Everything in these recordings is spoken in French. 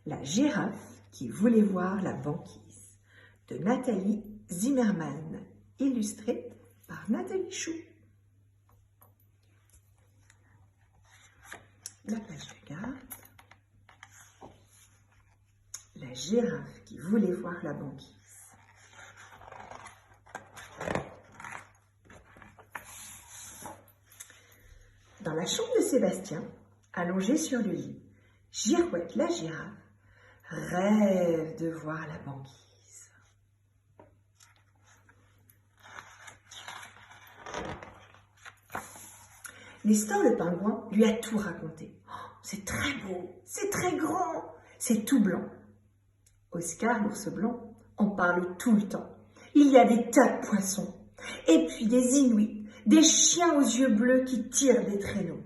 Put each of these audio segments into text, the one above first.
La girafe qui voulait voir la banquise de Nathalie Zimmermann, illustrée par Nathalie Chou. La page de garde. La girafe qui voulait voir la banquise. Dans la chambre de Sébastien, allongée sur le lit, Girouette la girafe rêve de voir la banquise. Nestor le pingouin lui a tout raconté. Oh, c'est très beau, c'est très grand, c'est tout blanc. Oscar l'ours blanc en parle tout le temps. Il y a des tas de poissons, et puis des inuits, des chiens aux yeux bleus qui tirent des traîneaux.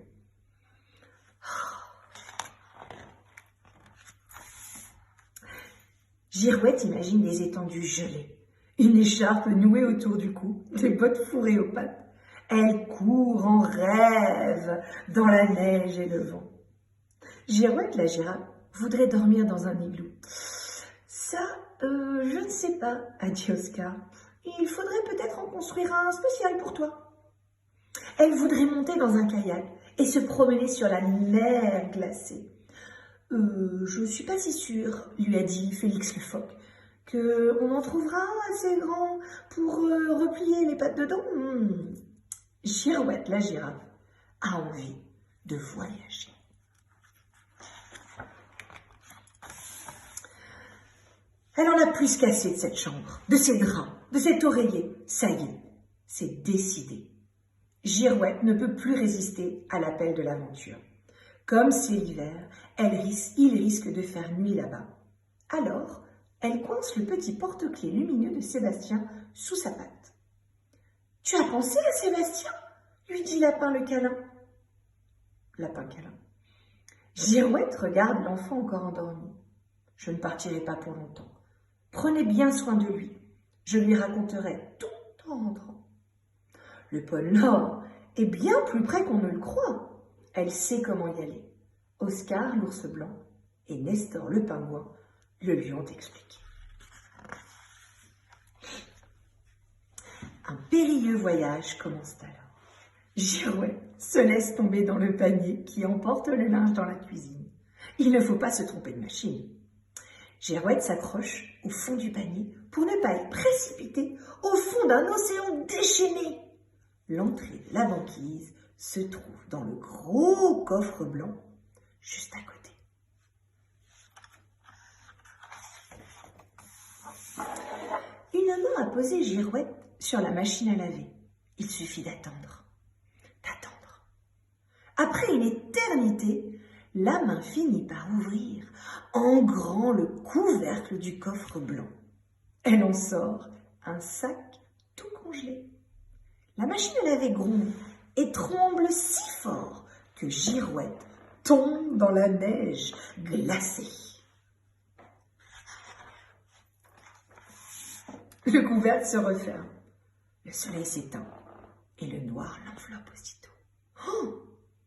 Girouette imagine des étendues gelées, une écharpe nouée autour du cou, des bottes fourrées aux pattes. Elle court en rêve dans la neige et le vent. Girouette la girafe voudrait dormir dans un igloo. Ça, je ne sais pas, a dit Oscar. Il faudrait peut-être en construire un spécial pour toi. Elle voudrait monter dans un kayak et se promener sur la mer glacée. Je ne suis pas si sûre, lui a dit Félix le phoque, qu'on en trouvera assez grand pour replier les pattes dedans. Girouette la girafe a envie de voyager. Elle en a plus qu'assez de cette chambre, de ces draps, de cet oreiller. Ça y est, c'est décidé. Girouette ne peut plus résister à l'appel de l'aventure. Comme c'est l'hiver, il risque de faire nuit là-bas. Alors, elle coince le petit porte-clés lumineux de Sébastien sous sa patte. « Tu as pensé à Sébastien ?» lui dit Lapin le câlin. Lapin câlin. Girouette regarde l'enfant encore endormi. « Je ne partirai pas pour longtemps. Prenez bien soin de lui. Je lui raconterai tout en rentrant. » Le pôle Nord est bien plus près qu'on ne le croit. Elle sait comment y aller. Oscar, l'ours blanc, et Nestor, le pingouin, le lui ont expliqué. Un périlleux voyage commence alors. Girouette se laisse tomber dans le panier qui emporte le linge dans la cuisine. Il ne faut pas se tromper de machine. Girouette s'accroche au fond du panier pour ne pas être précipitée au fond d'un océan déchaîné. L'entrée de la banquise se trouve dans le gros coffre blanc, juste à côté. Une main a posé Girouette sur la machine à laver. Il suffit d'attendre. Après une éternité, la main finit par ouvrir en grand le couvercle du coffre blanc. Elle en sort un sac tout congelé. La machine à laver gronde et tremble si fort que Girouette tombe dans la neige glacée. Le couvercle se referme, le soleil s'éteint et le noir l'enveloppe aussitôt. Oh,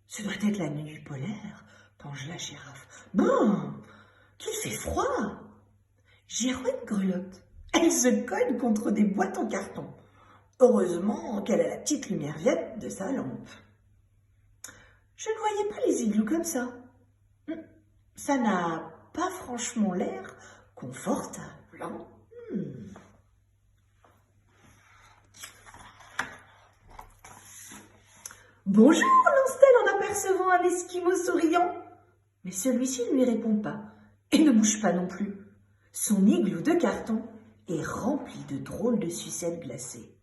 ce doit être la nuit polaire, pense la girafe. Bon, qu'il fait froid. Girouette grelotte. Elle se cogne contre des boîtes en carton. Heureusement qu'elle a la petite lumière viette de sa lampe. Je ne voyais pas les igloos comme ça. Ça n'a pas franchement l'air confortable. Hein? Bonjour, lance-t-elle en apercevant un esquimau souriant. Mais celui-ci ne lui répond pas et ne bouge pas non plus. Son igloo de carton est rempli de drôles de sucettes glacées.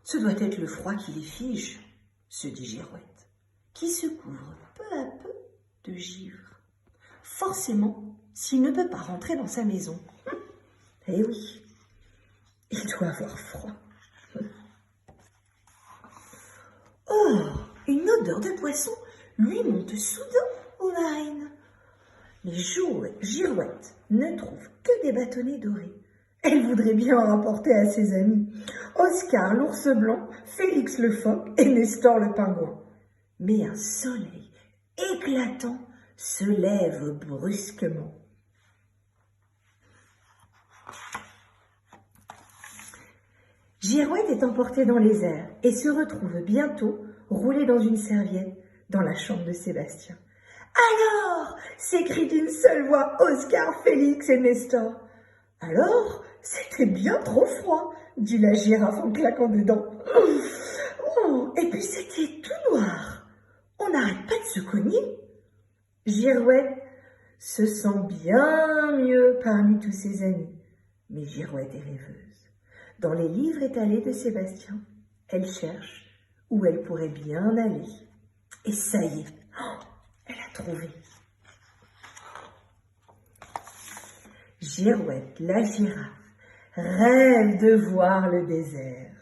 Ce doit être le froid qui les fige, se dit Girouette, qui se couvre peu à peu de givre. Forcément, s'il ne peut pas rentrer dans sa maison. Eh oui, il doit avoir froid. Or, une odeur de poisson lui monte soudain aux narines. Mais Girouette ne trouve que des bâtonnets dorés. Elle voudrait bien en rapporter à ses amis, Oscar l'ours blanc, Félix le phoque et Nestor le pingouin. Mais un soleil éclatant se lève brusquement. Girouette est emportée dans les airs et se retrouve bientôt roulée dans une serviette dans la chambre de Sébastien. « Alors » s'écrient d'une seule voix Oscar, Félix et Nestor. « Alors, c'était bien trop froid » dit la girafe en claquant des dents. « Oh, et puis c'était tout noir. On n'arrête pas de se cogner. » Girouette se sent bien mieux parmi tous ses amis. Mais Girouette est rêveuse. Dans les livres étalés de Sébastien, elle cherche où elle pourrait bien aller. Et ça y est, elle a trouvé. Girouette, la girafe, rêve de voir le désert.